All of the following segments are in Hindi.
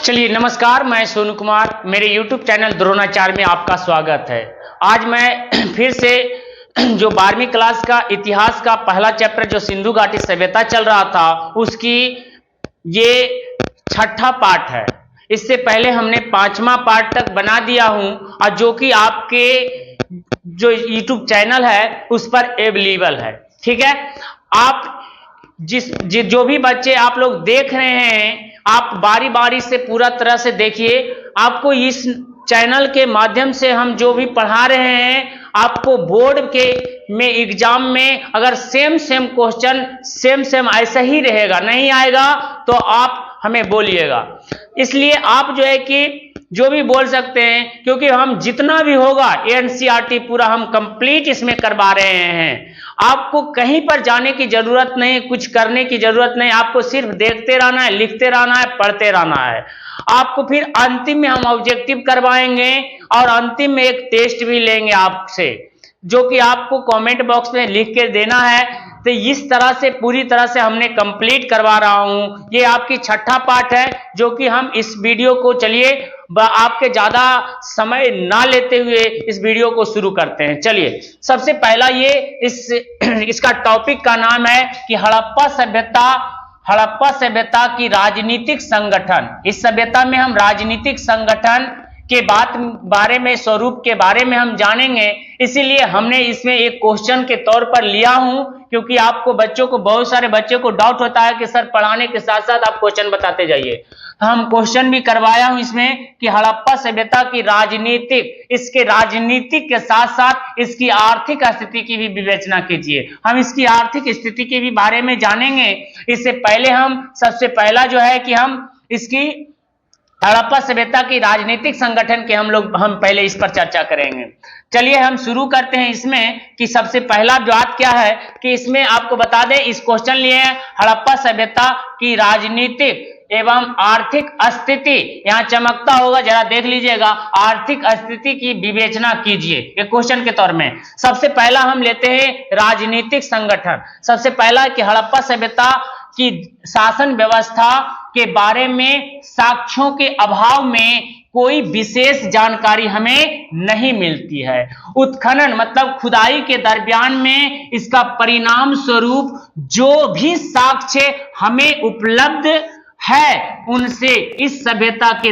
चलिए नमस्कार, मैं सोनू कुमार, मेरे YouTube चैनल द्रोणाचार्य में आपका स्वागत है। आज मैं फिर से जो 12वीं क्लास का इतिहास का पहला चैप्टर जो सिंधु घाटी सभ्यता चल रहा था उसकी ये छठा पार्ट है। इससे पहले हमने 5वां पार्ट तक बना दिया हूं और जो कि आपके जो YouTube चैनल है उस पर अवेलेबल है। ठीक है, आप जो भी बच्चे आप लोग देख रहे हैं आप बारी बारी से पूरा तरह से देखिए। आपको इस चैनल के माध्यम से हम जो भी पढ़ा रहे हैं आपको बोर्ड के में एग्जाम में अगर सेम क्वेश्चन सेम ऐसा ही रहेगा, नहीं आएगा तो आप हमें बोलिएगा। इसलिए आप जो है कि जो भी बोल सकते हैं, क्योंकि हम जितना भी होगा एनसीईआरटी पूरा हम कंप्लीट इसमें करवा रहे हैं। आपको कहीं पर जाने की जरूरत नहीं, कुछ करने की जरूरत नहीं, आपको सिर्फ देखते रहना है, लिखते रहना है, पढ़ते रहना है। आपको फिर अंतिम में हम ऑब्जेक्टिव करवाएंगे और अंतिम में एक टेस्ट भी लेंगे आपसे, जो कि आपको कमेंट बॉक्स में लिख के देना है। तो इस तरह से पूरी तरह से हमने कंप्लीट करवा रहा हूं। ये आपकी छठा पार्ट है जो कि हम इस वीडियो को चलिए आपके ज्यादा समय ना लेते हुए इस वीडियो को शुरू करते हैं। चलिए सबसे पहला ये इसका टॉपिक का नाम है कि हड़प्पा सभ्यता की राजनीतिक संगठन। इस सभ्यता में हम राजनीतिक संगठन के बारे में, स्वरूप के बारे में हम जानेंगे। इसीलिए हमने इसमें एक क्वेश्चन के तौर पर लिया हूं, क्योंकि आपको बहुत सारे बच्चों को डाउट होता है कि सर पढ़ाने के साथ साथ आप क्वेश्चन बताते जाइए। हम क्वेश्चन भी करवाया हूं इसमें कि हड़प्पा सभ्यता की इसके राजनीतिक के साथ साथ इसकी आर्थिक स्थिति की भी विवेचना कीजिए। हम इसकी आर्थिक स्थिति के भी बारे में जानेंगे। इससे पहले हम सबसे पहला जो है कि हम इसकी हड़प्पा सभ्यता की राजनीतिक संगठन के हम पहले इस पर चर्चा करेंगे। चलिए हम शुरू करते हैं इसमें कि सबसे पहला बात क्या है कि इसमें आपको बता दें, इस क्वेश्चन लिए हैं हड़प्पा सभ्यता की राजनीतिक एवं आर्थिक स्थिति। यहां चमकता होगा, जरा देख लीजिएगा, आर्थिक स्थिति की विवेचना कीजिए, एक क्वेश्चन के तौर में। सबसे पहला हम लेते हैं राजनीतिक संगठन। सबसे पहला कि हड़प्पा सभ्यता की शासन व्यवस्था के बारे में साक्ष्यों के अभाव में कोई विशेष जानकारी हमें नहीं मिलती है। उत्खनन मतलब खुदाई के दरमियान में इसका परिणाम स्वरूप जो भी साक्ष्य हमें उपलब्ध है उनसे इस सभ्यता के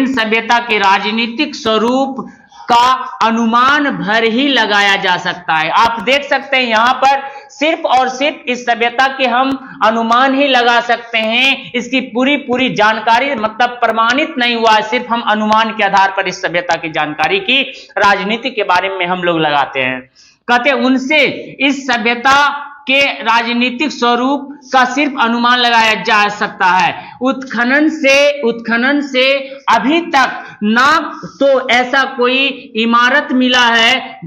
सभ्यता के राजनीतिक स्वरूप का अनुमान भर ही लगाया जा सकता है। आप देख सकते हैं यहां पर सिर्फ और सिर्फ इस सभ्यता के हम अनुमान ही लगा सकते हैं। इसकी पूरी जानकारी मतलब प्रमाणित नहीं हुआ है, सिर्फ हम अनुमान के आधार पर इस सभ्यता की जानकारी की राजनीति के बारे में हम लोग लगाते हैं। कहते उनसे इस सभ्यता के राजनीतिक स्वरूप का सिर्फ अनुमान लगाया जा सकता है। उत्खनन से अभी तक ना तो ऐसा कोई इमारत मिला है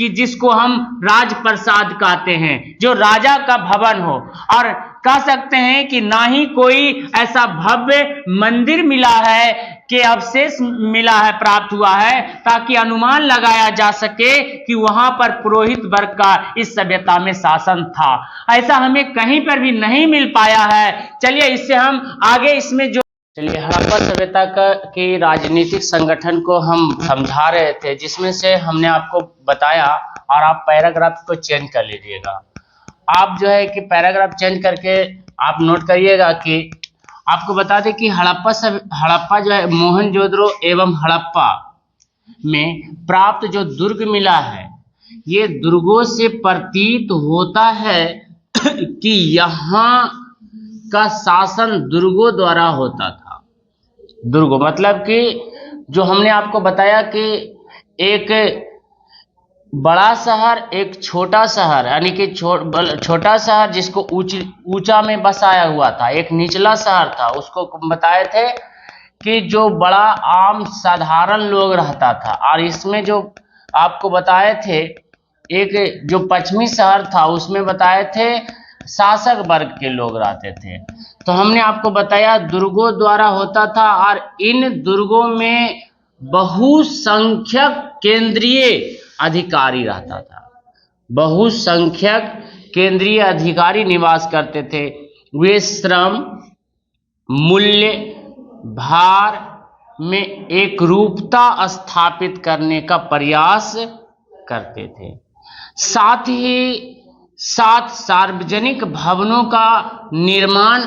जिसको हम राजप्रासाद कहते हैं, जो राजा का भवन हो, और कह सकते हैं कि ना ही कोई ऐसा भव्य मंदिर मिला है कि अवशेष मिला है, प्राप्त हुआ है, ताकि अनुमान लगाया जा सके कि वहां पर पुरोहित वर्ग का इस सभ्यता में शासन था। ऐसा हमें कहीं पर भी नहीं मिल पाया है। चलिए इससे हम आगे इसमें हड़प्पा सभ्यता की राजनीतिक संगठन को हम समझा रहे थे, जिसमें से हमने आपको बताया, और आप पैराग्राफ को चेंज कर लीजिएगा। आप जो है कि पैराग्राफ चेंज करके आप नोट करिएगा कि आपको बता दें कि हड़प्पा जो है मोहनजोदड़ो एवं हड़प्पा में प्राप्त जो दुर्ग मिला है, ये दुर्गों से प्रतीत होता है कि यहाँ का शासन दुर्गों द्वारा होता था। दुर्गों मतलब कि जो हमने आपको बताया कि एक बड़ा शहर, एक छोटा शहर, यानी कि छोटा शहर जिसको ऊंचा में बसाया हुआ था, एक निचला शहर था, उसको बताए थे कि जो बड़ा आम साधारण लोग रहता था। और इसमें जो आपको बताए थे एक जो पश्चिमी शहर था उसमें बताए थे शासक वर्ग के लोग रहते थे। तो हमने आपको बताया दुर्गों द्वारा होता था, और इन दुर्गों में बहुसंख्यक केंद्रीय अधिकारी रहता था। बहुसंख्यक केंद्रीय अधिकारी निवास करते थे। वे श्रम, मूल्य भार में एक रूपता स्थापित करने का प्रयास करते थे। साथ ही साथ सार्वजनिक भवनों का निर्माण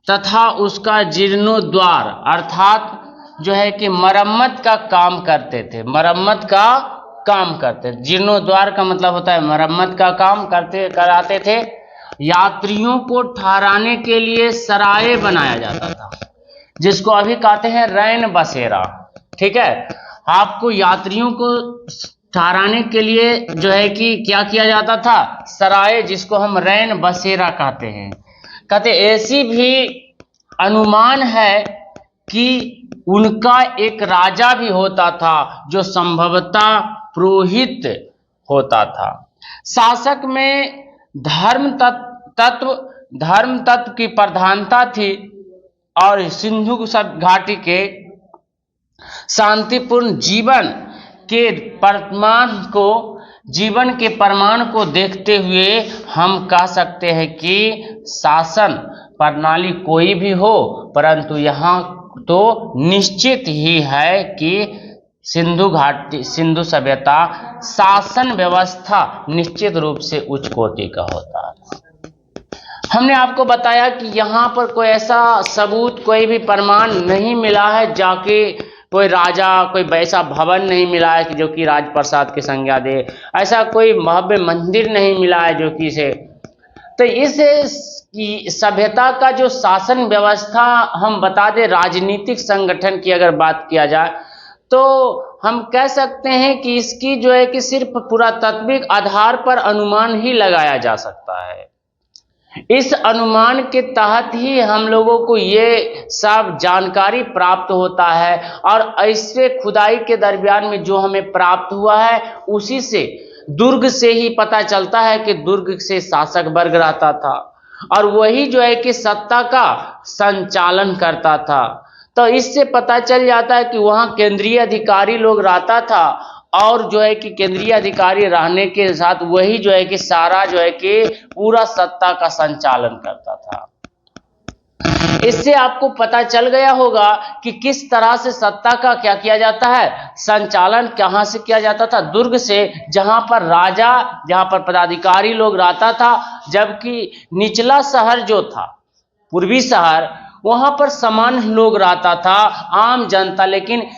तथा उसका जीर्णोद्धार अर्थात जो है कि मरम्मत का काम करते थे। मरम्मत का काम करते थे। जीर्णोद्धार का मतलब होता है मरम्मत का काम कराते थे। यात्रियों को ठहराने के लिए सराय बनाया जाता था, जिसको अभी कहते हैं रैन बसेरा। ठीक है, आपको यात्रियों को ठहराने के लिए जो है कि क्या किया जाता था, सराय, जिसको हम रैन बसेरा कहते हैं। कहते ऐसी भी अनुमान है कि उनका एक राजा भी होता था जो संभवतः पुरोहित होता था। शासक में धर्म तत्व की प्रधानता थी और सिंधु घाटी के शांतिपूर्ण जीवन के प्रमाण को देखते हुए हम कह सकते हैं कि शासन प्रणाली कोई भी हो, परंतु यहाँ तो निश्चित ही है कि सिंधु सभ्यता शासन व्यवस्था निश्चित रूप से उच्च कोटि का होता है। हमने आपको बताया कि यहाँ पर कोई ऐसा सबूत, कोई भी प्रमाण नहीं मिला है, जाके कोई राजा, कोई वैसा भवन नहीं मिला है कि जो कि राजप्रसाद की संज्ञा दे, ऐसा कोई भव्य मंदिर नहीं मिला है जो कि इसे, तो इस सभ्यता का जो शासन व्यवस्था, हम बता दें राजनीतिक संगठन की अगर बात किया जाए तो हम कह सकते हैं कि इसकी जो है कि सिर्फ पुरातात्विक आधार पर अनुमान ही लगाया जा सकता है। इस अनुमान के तहत ही हम लोगों को ये सब जानकारी प्राप्त होता है और ऐसे खुदाई के दरमियान में जो हमें प्राप्त हुआ है उसी से, दुर्ग से ही पता चलता है कि दुर्ग से शासक वर्ग रहता था और वही जो है कि सत्ता का संचालन करता था। तो इससे पता चल जाता है कि वहाँ केंद्रीय अधिकारी लोग रहता था और जो है कि केंद्रीय अधिकारी रहने के साथ वही जो है कि सारा जो है कि पूरा सत्ता का संचालन करता था। इससे आपको पता चल गया होगा कि किस तरह से सत्ता का क्या किया जाता है, संचालन कहाँ से किया जाता था, दुर्ग से, जहाँ पर राजा, जहाँ पर पदाधिकारी लोग रहता था, जबकि निचला शहर जो था, पूर्वी शहर, वहाँ पर सामान्य लोग रहता था, आम जनता, लेकिन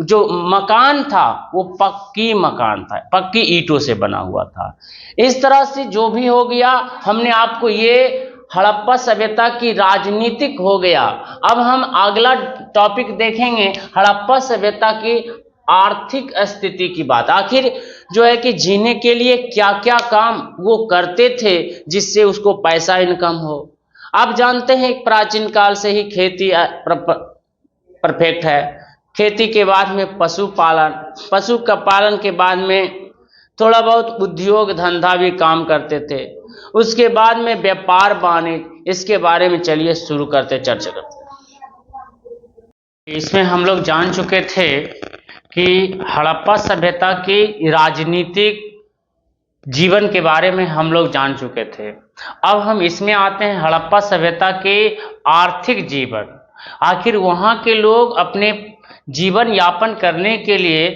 जो मकान था वो पक्की मकान था, पक्की ईंटों से बना हुआ था। इस तरह से जो भी हो गया, हमने आपको ये हड़प्पा सभ्यता की राजनीतिक हो गया। अब हम अगला टॉपिक देखेंगे हड़प्पा सभ्यता की आर्थिक स्थिति की बात। आखिर जो है कि जीने के लिए क्या क्या काम वो करते थे जिससे उसको पैसा इनकम हो। आप जानते हैं प्राचीन काल से ही खेती परफेक्ट है। खेती के बाद में पशुपालन, पशु का पालन के बाद में थोड़ा बहुत उद्योग धंधा भी काम करते थे। उसके बाद में व्यापार वाणिज्य, इसके बारे में चलिए शुरू करते, चर्चा करते। इसमें हम लोग जान चुके थे कि हड़प्पा सभ्यता की राजनीतिक जीवन के बारे में हम लोग जान चुके थे। अब हम इसमें आते हैं हड़प्पा सभ्यता के आर्थिक जीवन। आखिर वहाँ के लोग अपने जीवन यापन करने के लिए,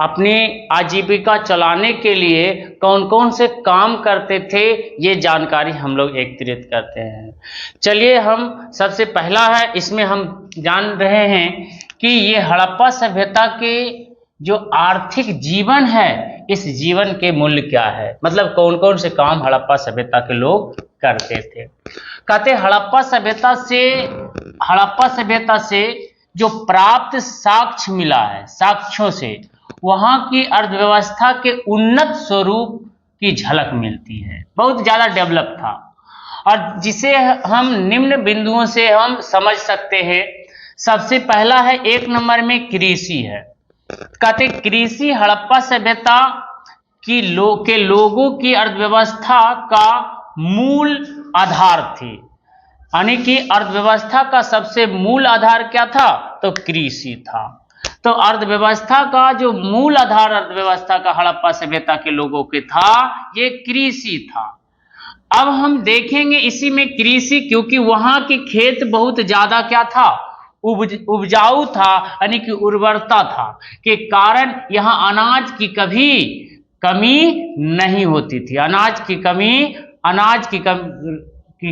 अपनी आजीविका चलाने के लिए कौन कौन से काम करते थे, ये जानकारी हम लोग एकत्रित करते हैं। चलिए, हम सबसे पहला है, इसमें हम जान रहे हैं कि ये हड़प्पा सभ्यता के जो आर्थिक जीवन है, इस जीवन के मूल्य क्या है, मतलब कौन कौन से काम हड़प्पा सभ्यता के लोग करते थे। कहते हड़प्पा सभ्यता से जो प्राप्त साक्ष्य मिला है, साक्ष्यों से वहां की अर्थव्यवस्था के उन्नत स्वरूप की झलक मिलती है। बहुत ज्यादा डेवलप था और जिसे हम निम्न बिंदुओं से हम समझ सकते हैं। सबसे पहला है, एक नंबर में कृषि है। कहते कृषि हड़प्पा सभ्यता की लोगों की अर्थव्यवस्था का मूल आधार थी। यानी कि अर्थव्यवस्था का सबसे मूल आधार क्या था, तो कृषि था। तो अर्थव्यवस्था का जो मूल आधार अर्थव्यवस्था का हड़प्पा सभ्यता के लोगों के था, ये कृषि था। अब हम देखेंगे इसी में कृषि, क्योंकि वहां के खेत बहुत ज्यादा क्या था, उपजाऊ था, यानी कि उर्वरता था, के कारण यहाँ अनाज की कभी कमी नहीं होती थी। अनाज की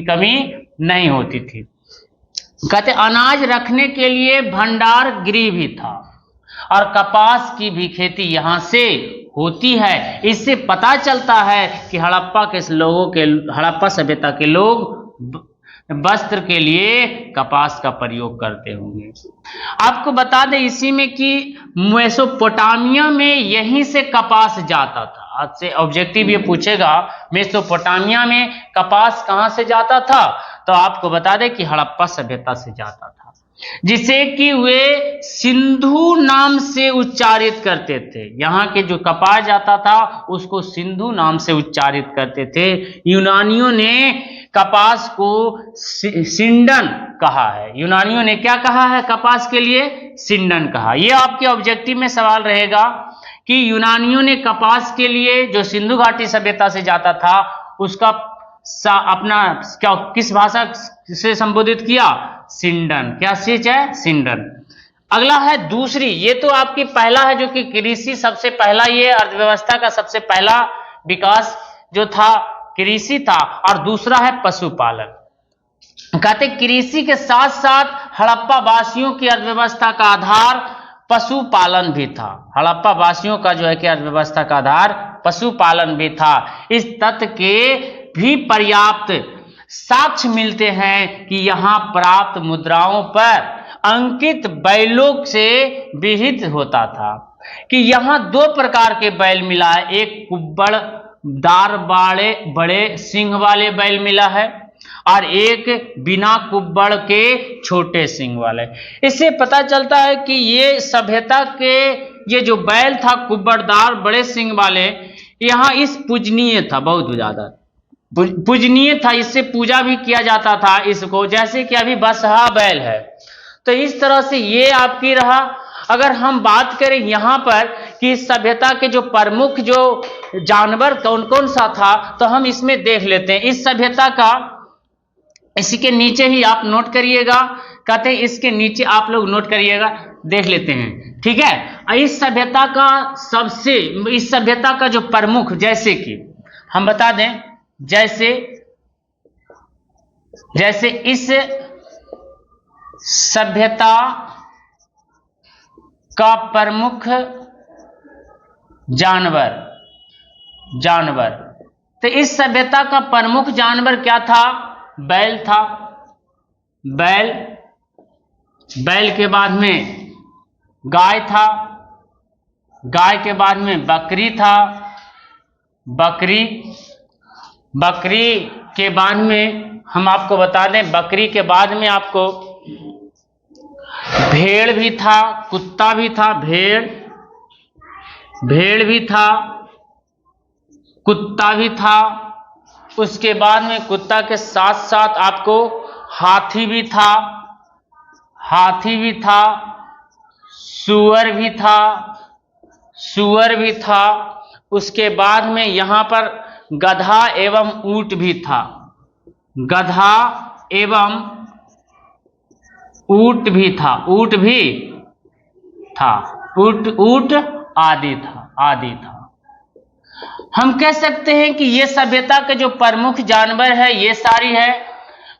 कमी नहीं होती थी। कहते अनाज रखने के लिए भंडार गृह भी था, और कपास की भी खेती यहाँ से होती है। इससे पता चलता है कि हड़प्पा सभ्यता के लोग वस्त्र के लिए कपास का प्रयोग करते होंगे। आपको बता दें इसी में कि मेसोपोटामिया में यहीं से कपास जाता था। आज से ऑब्जेक्टिव ये पूछेगा मेसोपोटामिया में कपास कहां से जाता था, तो आपको बता दें कि हड़प्पा सभ्यता से जाता था, जिसे कि वे सिंधु नाम से उच्चारित करते थे। यहाँ के जो कपास जाता था उसको सिंधु नाम से उच्चारित करते थे। यूनानियों ने कपास को सिंडन कहा है। यूनानियों ने क्या कहा है कपास के लिए? सिंडन कहा। यह आपके ऑब्जेक्टिव में सवाल रहेगा कि यूनानियों ने कपास के लिए जो सिंधु घाटी सभ्यता से जाता था उसका अपना क्या किस भाषा से संबोधित किया? सिंडन। क्या चीज है? सिंडन। अगला है दूसरी, ये तो आपकी पहला है जो कि कृषि सबसे पहला, ये अर्थव्यवस्था का सबसे पहला विकास जो था कृषि था, और दूसरा है पशुपालन। कहते कृषि के साथ साथ हड़प्पा वासियों की अर्थव्यवस्था का आधार पशुपालन भी था। हड़प्पा वासियों का जो है कि अर्थव्यवस्था का आधार पशुपालन भी था। इस तथ्य के भी पर्याप्त साक्ष्य मिलते हैं कि यहाँ प्राप्त मुद्राओं पर अंकित बैलों से विहित होता था कि यहाँ दो प्रकार के बैल मिला है। एक कुब्बड़दार बड़े सिंह वाले बैल मिला है, और एक बिना कुब्बड़ के छोटे सिंग वाले। इससे पता चलता है कि ये सभ्यता के ये जो बैल था कुब्बड़दार बड़े सिंग वाले, यहाँ इस पूजनीय था, बहुत ज्यादा पूजनीय था। इससे पूजा भी किया जाता था इसको, जैसे कि अभी बसहा बैल है। तो इस तरह से ये आपकी रहा। अगर हम बात करें यहाँ पर कि सभ्यता के जो प्रमुख जो जानवर कौन कौन सा था, तो हम इसमें देख लेते हैं। इस सभ्यता का इसी के नीचे ही आप नोट करिएगा, कहते हैं इसके नीचे आप लोग नोट करिएगा, देख लेते हैं, ठीक है। इस सभ्यता का जो प्रमुख, जैसे कि हम बता दें, जैसे इस सभ्यता का प्रमुख जानवर, तो इस सभ्यता का प्रमुख जानवर क्या था? बैल था। बैल के बाद में गाय था, गाय के बाद में बकरी था, बकरी के बाद में हम आपको बता दें, बकरी के बाद में आपको भेड़ भी था, कुत्ता भी था, भेड़ भी था, कुत्ता भी था। उसके बाद में कुत्ता के साथ साथ आपको हाथी भी था, सूअर भी था। उसके बाद में यहाँ पर गधा एवं ऊंट भी था, ऊंट आदि था। हम कह सकते हैं कि ये सभ्यता के जो प्रमुख जानवर है ये सारी है।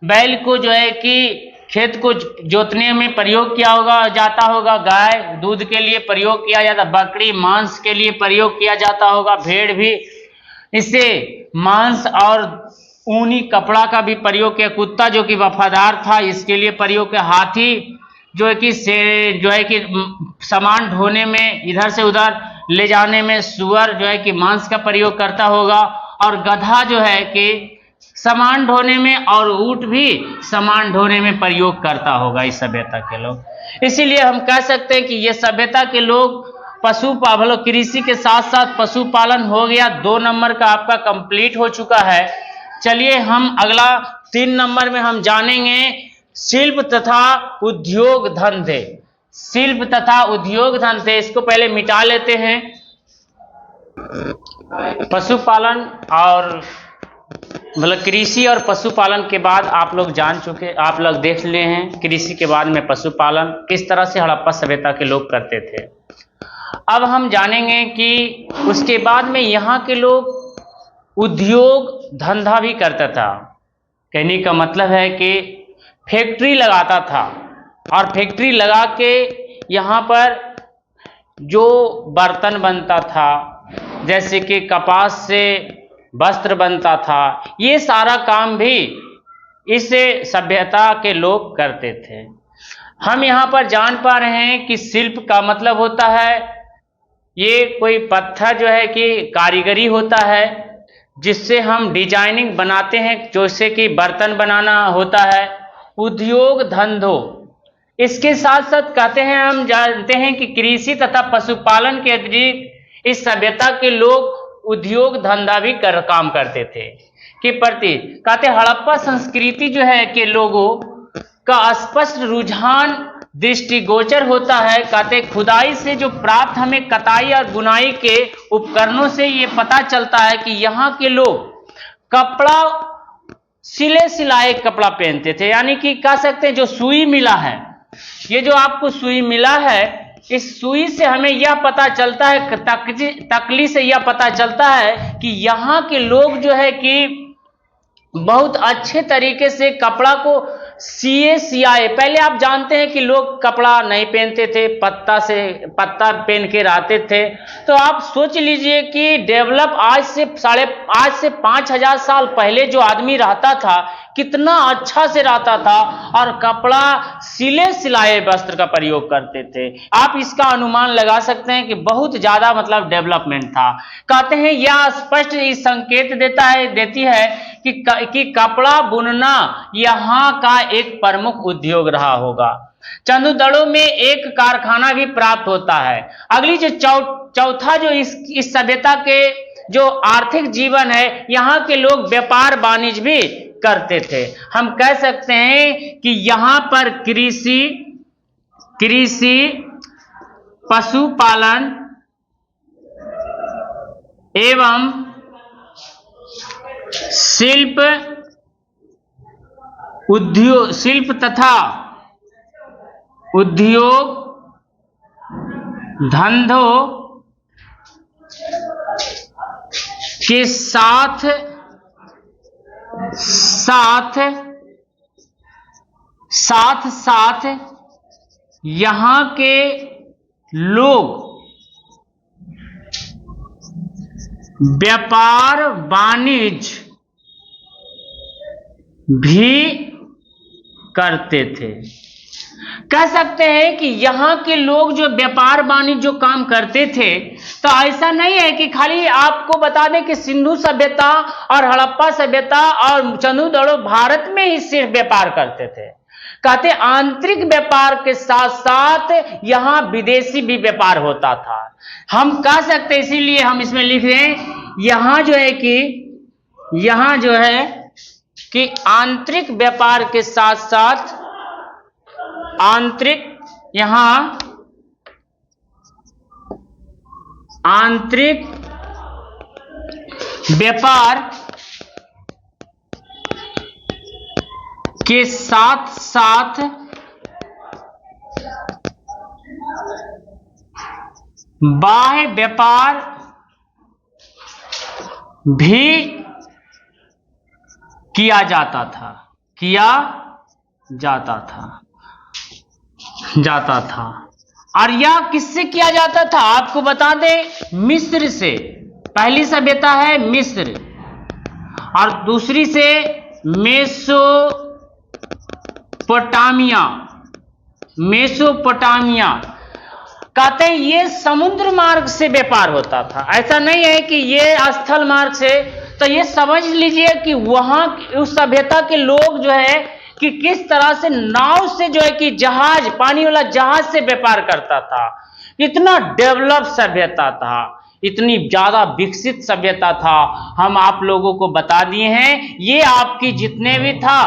बैल को जो है कि खेत को जोतने में प्रयोग किया जाता होगा, गाय दूध के लिए प्रयोग किया जाता, बकरी मांस के लिए प्रयोग किया जाता होगा, भेड़ भी इससे मांस और ऊनी कपड़ा का भी प्रयोग किया, कुत्ता जो कि वफादार था इसके लिए प्रयोग किया, हाथी जो है कि सामान ढोने में इधर से उधर ले जाने में, सुअर जो है कि मांस का प्रयोग करता होगा, और गधा जो है कि सामान ढोने में, और ऊंट भी सामान ढोने में प्रयोग करता होगा इस सभ्यता के लोग। इसीलिए हम कह सकते हैं कि ये सभ्यता के लोग कृषि के साथ साथ पशुपालन हो गया। 2 नंबर का आपका कंप्लीट हो चुका है। चलिए हम अगला 3 नंबर में हम जानेंगे शिल्प तथा उद्योग धंधे। इसको पहले मिटा लेते हैं। पशुपालन और मतलब कृषि और पशुपालन के बाद आप लोग जान चुके, आप लोग देख लिए हैं कृषि के बाद में पशुपालन किस तरह से हड़प्पा सभ्यता के लोग करते थे। अब हम जानेंगे कि उसके बाद में यहाँ के लोग उद्योग धंधा भी करता था। कहने का मतलब है कि फैक्ट्री लगाता था और फैक्ट्री लगा के यहाँ पर जो बर्तन बनता था, जैसे कि कपास से वस्त्र बनता था, ये सारा काम भी इस सभ्यता के लोग करते थे। हम यहाँ पर जान पा रहे हैं कि शिल्प का मतलब होता है ये कोई पत्थर जो है कि कारीगरी होता है जिससे हम डिजाइनिंग बनाते हैं, जैसे कि बर्तन बनाना होता है। उद्योग धंधों, इसके साथ साथ कहते हैं, हम जानते हैं कि कृषि तथा पशुपालन के अतिरिक्त इस सभ्यता के लोग उद्योग धंधा भी काम करते थे कि प्रति कहते हड़प्पा संस्कृति जो है कि लोगों का स्पष्ट रुझान दृष्टिगोचर होता है। कहते खुदाई से जो प्राप्त हमें कताई और बुनाई के उपकरणों से ये पता चलता है कि यहाँ के लोग कपड़ा सिले सिलाए कपड़ा पहनते थे, यानी कि कह सकते हैं जो सुई मिला है, ये जो आपको सुई मिला है, इस सुई से हमें यह पता चलता है, तकली से यह पता चलता है कि यहाँ के लोग जो है कि बहुत अच्छे तरीके से कपड़ा को सियाए। पहले आप जानते हैं कि लोग कपड़ा नहीं पहनते थे, पत्ता पहन के रहते थे। तो आप सोच लीजिए कि डेवलप आज से 5000 साल पहले जो आदमी रहता था कितना अच्छा से रहता था और कपड़ा सिले सिलाए वस्त्र का प्रयोग करते थे। आप इसका अनुमान लगा सकते हैं कि बहुत ज्यादा मतलब डेवलपमेंट था। कहते हैं यह स्पष्ट संकेत देती है कि कपड़ा बुनना यहाँ का एक प्रमुख उद्योग रहा होगा। चंदुदड़ों में एक कारखाना भी प्राप्त होता है। अगली जो चौथा जो इस सभ्यता के जो आर्थिक जीवन है, यहाँ के लोग व्यापार वाणिज्य भी करते थे। हम कह सकते हैं कि यहाँ पर कृषि पशुपालन एवं शिल्प तथा उद्योग धंधों के साथ यहाँ के लोग व्यापार वाणिज्य भी करते थे। कह सकते हैं कि यहाँ के लोग जो व्यापार वाणिज्य जो काम करते थे, तो ऐसा नहीं है कि खाली आपको बता दें कि सिंधु सभ्यता और हड़प्पा सभ्यता और चंदुदड़ो भारत में ही सिर्फ व्यापार करते थे। कहते आंतरिक व्यापार के साथ साथ यहाँ विदेशी भी व्यापार होता था। हम कह सकते, इसीलिए हम इसमें लिख रहे हैं यहाँ जो है कि आंतरिक व्यापार के साथ साथ आंतरिक व्यापार के साथ साथ बाह्य व्यापार भी किया जाता था। और यह किससे किया जाता था आपको बता दें, मिस्र से। पहली सभ्यता है मिस्र और दूसरी से मेसोपोटामिया। कहते हैं ये समुद्र मार्ग से व्यापार होता था, ऐसा नहीं है कि ये स्थल मार्ग से। तो ये समझ लीजिए कि वहां उस सभ्यता के लोग जो है कि किस तरह से नाव से जो है कि जहाज, पानी वाला जहाज से व्यापार करता था। इतना डेवलप सभ्यता था, इतनी ज्यादा विकसित सभ्यता था। हम आप लोगों को बता दिए हैं। ये आपकी जितने भी था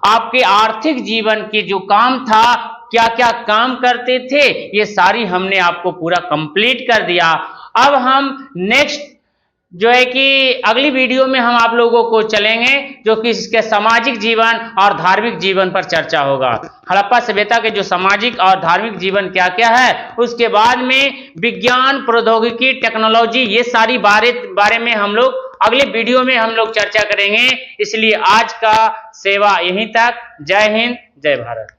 आपके आर्थिक जीवन के जो काम था, क्या क्या काम करते थे, ये सारी हमने आपको पूरा कंप्लीट कर दिया। अब हम नेक्स्ट जो है कि अगली वीडियो में हम आप लोगों को चलेंगे, जो कि इसके सामाजिक जीवन और धार्मिक जीवन पर चर्चा होगा। हड़प्पा सभ्यता के जो सामाजिक और धार्मिक जीवन क्या क्या है, उसके बाद में विज्ञान, प्रौद्योगिकी, टेक्नोलॉजी, ये सारी बारे में हम लोग अगले वीडियो में हम लोग चर्चा करेंगे। इसलिए आज का सेवा यहीं तक। जय हिंद, जय भारत।